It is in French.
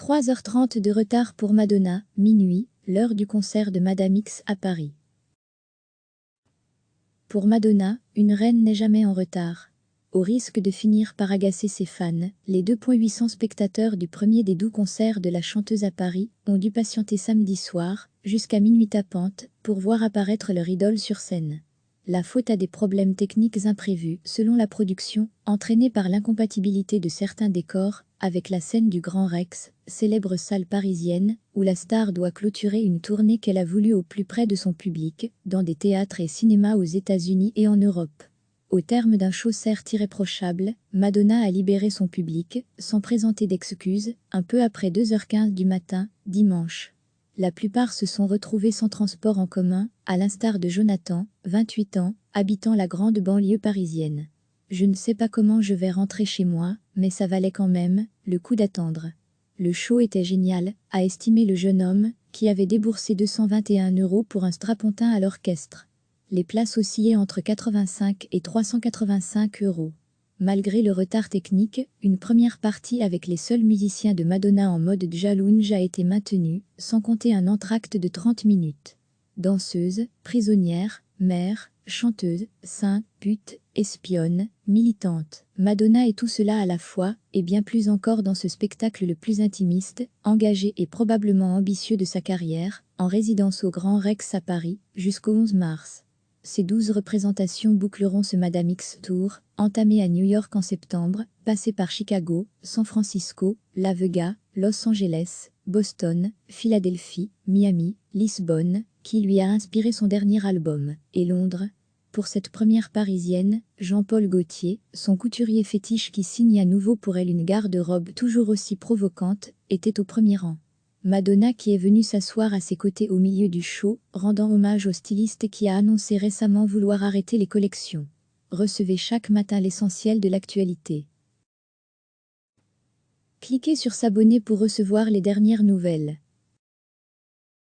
3h30 de retard pour Madonna, minuit, l'heure du concert de Madame X à Paris. Pour Madonna, une reine n'est jamais en retard. Au risque de finir par agacer ses fans, les 2,800 spectateurs du premier des 12 concerts de la chanteuse à Paris ont dû patienter samedi soir, jusqu'à minuit tapante, pour voir apparaître leur idole sur scène. La faute à des problèmes techniques imprévus, selon la production, entraînés par l'incompatibilité de certains décors avec la scène du Grand Rex, célèbre salle parisienne, où la star doit clôturer une tournée qu'elle a voulu au plus près de son public, dans des théâtres et cinémas aux États-Unis et en Europe. Au terme d'un show certes irréprochable, Madonna a libéré son public, sans présenter d'excuses, un peu après 2h15 du matin, dimanche. La plupart se sont retrouvés sans transport en commun, à l'instar de Jonathan, 28 ans, habitant la grande banlieue parisienne. Je ne sais pas comment je vais rentrer chez moi, mais ça valait quand même le coup d'attendre. Le show était génial, a estimé le jeune homme, qui avait déboursé 221 € pour un strapontin à l'orchestre. Les places oscillaient entre 85 et 385 €. Malgré le retard technique, une première partie avec les seuls musiciens de Madonna en mode lounge a été maintenue, sans compter un entracte de 30 minutes. Danseuse, prisonnière, mère, chanteuse, sainte, pute, espionne, militante. Madonna est tout cela à la fois, et bien plus encore dans ce spectacle le plus intimiste, engagé et probablement ambitieux de sa carrière, en résidence au Grand Rex à Paris, jusqu'au 11 mars. Ces 12 représentations boucleront ce Madame X Tour, entamé à New York en septembre, passé par Chicago, San Francisco, La Vega, Los Angeles, Boston, Philadelphie, Miami, Lisbonne, qui lui a inspiré son dernier album, et Londres. Pour cette première parisienne, Jean-Paul Gaultier, son couturier fétiche qui signe à nouveau pour elle une garde-robe toujours aussi provocante, était au premier rang. Madonna qui est venue s'asseoir à ses côtés au milieu du show, rendant hommage au styliste qui a annoncé récemment vouloir arrêter les collections. Recevez chaque matin l'essentiel de l'actualité. Cliquez sur s'abonner pour recevoir les dernières nouvelles.